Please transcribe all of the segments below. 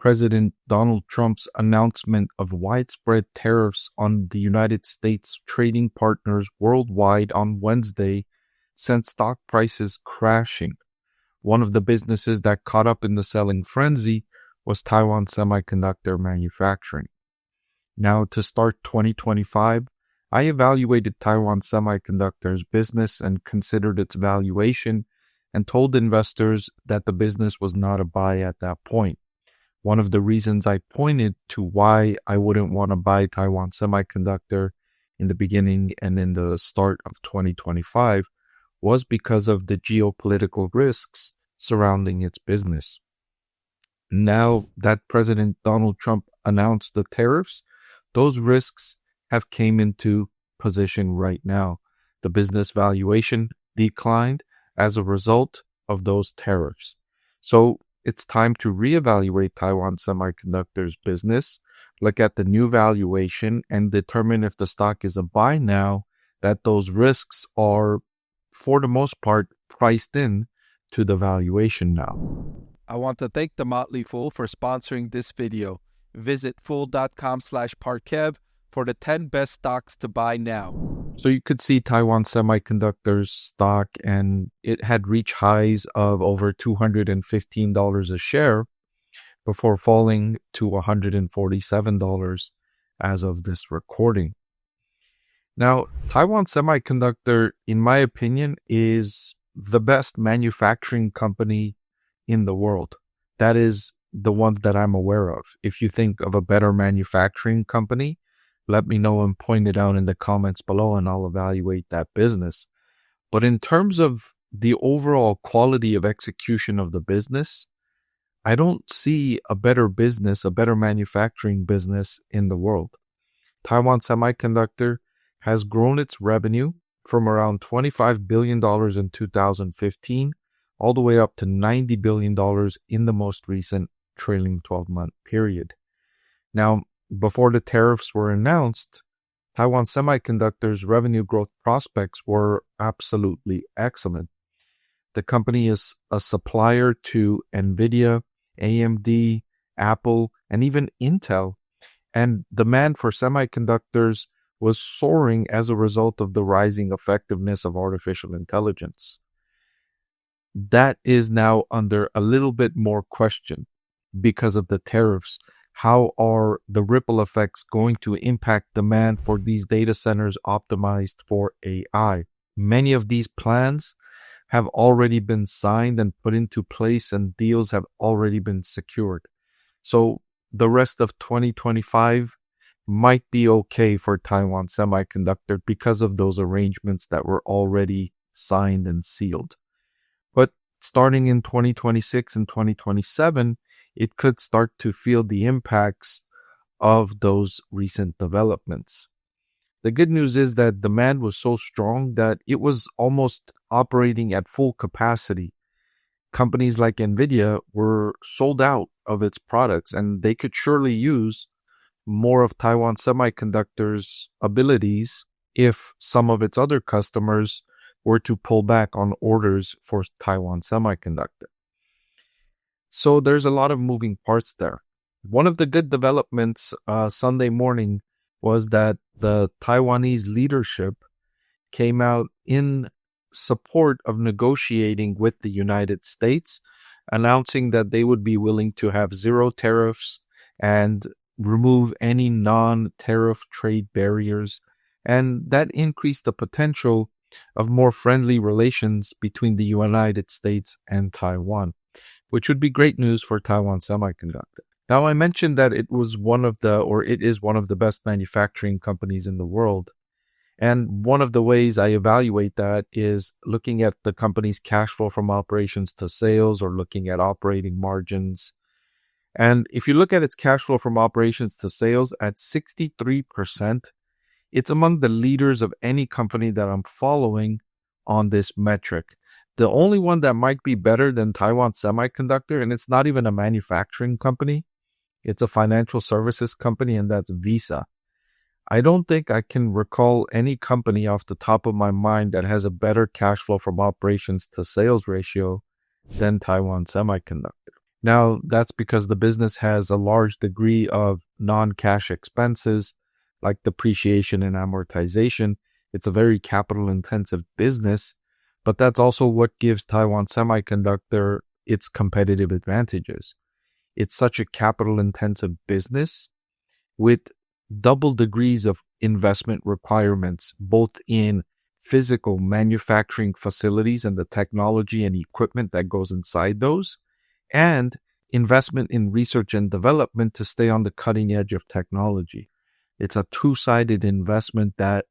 President Donald Trump's announcement of widespread tariffs on the United States trading partners worldwide on Wednesday sent stock prices crashing. One of the businesses that caught up in the selling frenzy was Taiwan Semiconductor manufacturing. Now, to start 2025, I evaluated Taiwan Semiconductor's business and considered its valuation and told investors that the business was not a buy at that point. One of the reasons I pointed to why I wouldn't want to buy Taiwan Semiconductor in the beginning and in the start of 2025 was because of the geopolitical risks surrounding its business. Now that President Donald Trump announced the tariffs, those risks have came into position right now. The business valuation declined as a result of those tariffs. So it's time to reevaluate Taiwan Semiconductor's business, look at the new valuation, and determine if the stock is a buy now that those risks are, for the most part, priced in to the valuation now. I want to thank The Motley Fool for sponsoring this video. Visit fool.com/Parkev for the 10 best stocks to buy now. So you could see Taiwan Semiconductor's stock, and it had reached highs of over $215 a share before falling to $147 as of this recording. Now, Taiwan Semiconductor, in my opinion, is the best manufacturing company in the world. That is the ones that I'm aware of. If you think of a better manufacturing company, let me know and point it out in the comments below and I'll evaluate that business. But in terms of the overall quality of execution of the business, I don't see a better business, a better manufacturing business in the world. Taiwan Semiconductor has grown its revenue from around $25 billion in 2015 all the way up to $90 billion in the most recent trailing 12-month period. Now, before the tariffs were announced, Taiwan Semiconductor's revenue growth prospects were absolutely excellent. The company is a supplier to NVIDIA, AMD, Apple, and even Intel, and demand for semiconductors was soaring as a result of the rising effectiveness of artificial intelligence. That is now under a little bit more question because of the tariffs. How are the ripple effects going to impact demand for these data centers optimized for AI? Many of these plans have already been signed and put into place, and deals have already been secured. So the rest of 2025 might be okay for Taiwan Semiconductor because of those arrangements that were already signed and sealed. But starting in 2026 and 2027, it could start to feel the impacts of those recent developments. The good news is that demand was so strong that it was almost operating at full capacity. Companies like NVIDIA were sold out of its products, and they could surely use more of Taiwan Semiconductor's abilities if some of its other customers were to pull back on orders for Taiwan Semiconductor. So there's a lot of moving parts there. One of the good developments Sunday morning was that the Taiwanese leadership came out in support of negotiating with the United States, announcing that they would be willing to have zero tariffs and remove any non-tariff trade barriers, and that increased the potential of more friendly relations between the United States and Taiwan, which would be great news for Taiwan Semiconductor. Now, I mentioned that it is one of the best manufacturing companies in the world. And one of the ways I evaluate that is looking at the company's cash flow from operations to sales, or looking at operating margins. And if you look at its cash flow from operations to sales at 63%, it's among the leaders of any company that I'm following on this metric. The only one that might be better than Taiwan Semiconductor, and it's not even a manufacturing company, it's a financial services company, and that's Visa. I don't think I can recall any company off the top of my mind that has a better cash flow from operations to sales ratio than Taiwan Semiconductor. Now, that's because the business has a large degree of non-cash expenses like depreciation and amortization. It's a very capital-intensive business, but that's also what gives Taiwan Semiconductor its competitive advantages. It's such a capital-intensive business with double degrees of investment requirements, both in physical manufacturing facilities and the technology and equipment that goes inside those, and investment in research and development to stay on the cutting edge of technology. It's a two-sided investment that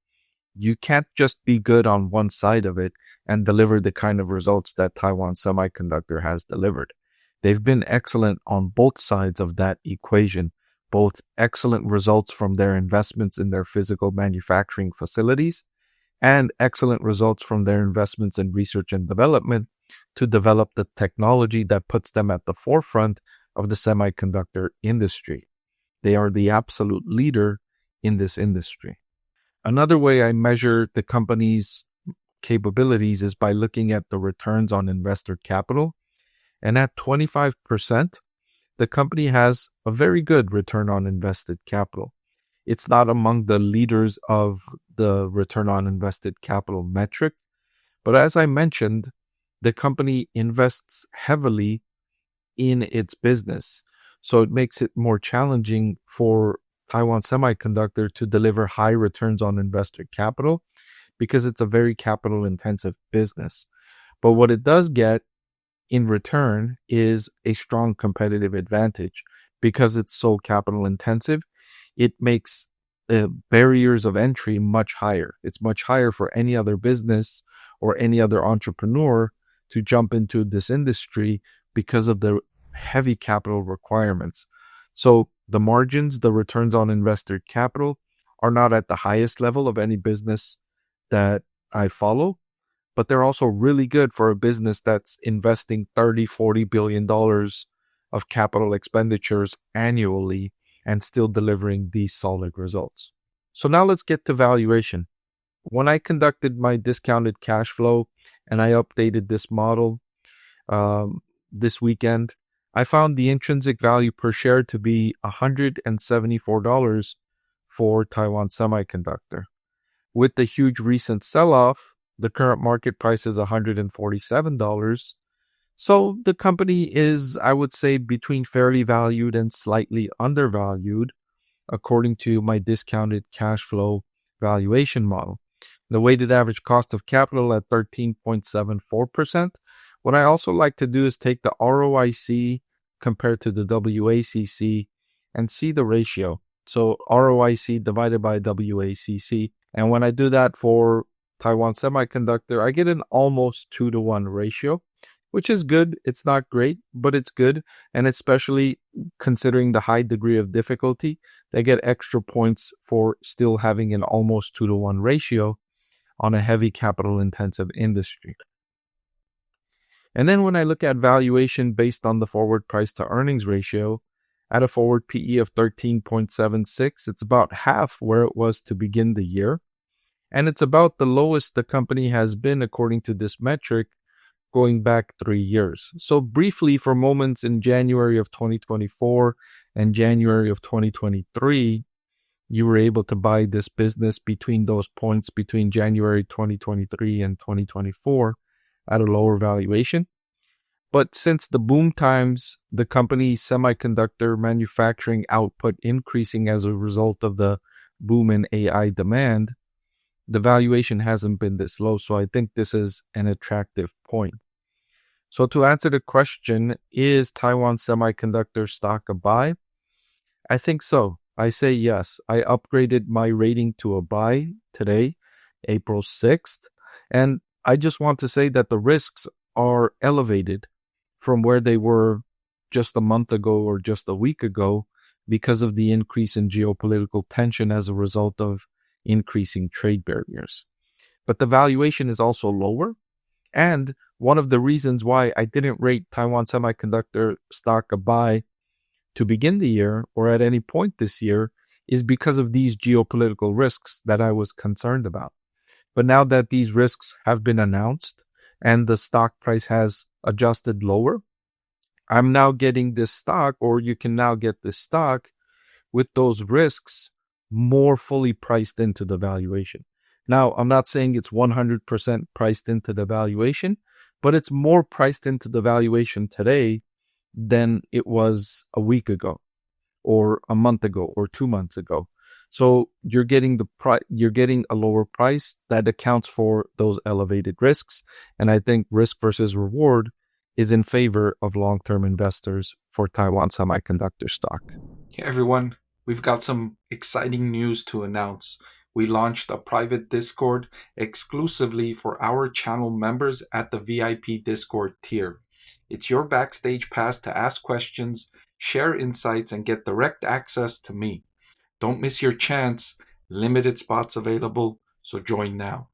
you can't just be good on one side of it and deliver the kind of results that Taiwan Semiconductor has delivered. They've been excellent on both sides of that equation, both excellent results from their investments in their physical manufacturing facilities and excellent results from their investments in research and development to develop the technology that puts them at the forefront of the semiconductor industry. They are the absolute leader in this industry. Another way I measure the company's capabilities is by looking at the returns on invested capital. And at 25%, the company has a very good return on invested capital. It's not among the leaders of the return on invested capital metric, but as I mentioned, the company invests heavily in its business. So it makes it more challenging for Taiwan Semiconductor to deliver high returns on invested capital because it's a very capital intensive business. But what it does get in return is a strong competitive advantage because it's so capital intensive. It makes barriers of entry much higher. It's much higher for any other business or any other entrepreneur to jump into this industry because of the heavy capital requirements. So the margins, the returns on invested capital are not at the highest level of any business that I follow, but they're also really good for a business that's investing $30-40 billion of capital expenditures annually and still delivering these solid results. So now let's get to valuation. When I conducted my discounted cash flow and I updated this model this weekend, I found the intrinsic value per share to be $174 for Taiwan Semiconductor. With the huge recent sell-off, the current market price is $147. So the company is, I would say, between fairly valued and slightly undervalued, according to my discounted cash flow valuation model. The weighted average cost of capital at 13.74%. What I also like to do is take the ROIC compared to the WACC and see the ratio. So ROIC divided by WACC. And when I do that for Taiwan Semiconductor, I get an almost 2-to-1 ratio, which is good. It's not great, but it's good. And especially considering the high degree of difficulty, they get extra points for still having an almost 2-to-1 ratio on a heavy capital intensive industry. And then when I look at valuation based on the forward price to earnings ratio, at a forward PE of 13.76, it's about half where it was to begin the year. And it's about the lowest the company has been according to this metric going back 3 years. So briefly, for moments in January of 2024 and January of 2023, you were able to buy this business between those points between January 2023 and 2024 at a lower valuation. But since the boom times, the company's semiconductor manufacturing output increasing as a result of the boom in AI demand, the valuation hasn't been this low. So I think this is an attractive point. So to answer the question, is Taiwan Semiconductor stock a buy? I think so. I say yes. I upgraded my rating to a buy today, April 6th. And I just want to say that the risks are elevated from where they were just a month ago or just a week ago because of the increase in geopolitical tension as a result of increasing trade barriers. But the valuation is also lower. And one of the reasons why I didn't rate Taiwan Semiconductor stock a buy to begin the year or at any point this year is because of these geopolitical risks that I was concerned about. But now that these risks have been announced and the stock price has adjusted lower, I'm now getting this stock, or you can now get this stock with those risks more fully priced into the valuation. Now, I'm not saying it's 100% priced into the valuation, but it's more priced into the valuation today than it was a week ago, or a month ago, or 2 months ago. So you're getting you're getting a lower price that accounts for those elevated risks. And I think risk versus reward is in favor of long-term investors for Taiwan Semiconductor stock. Hey everyone, we've got some exciting news to announce. We launched a private Discord exclusively for our channel members at the VIP Discord tier. It's your backstage pass to ask questions, share insights, and get direct access to me. Don't miss your chance. Limited spots available, so join now.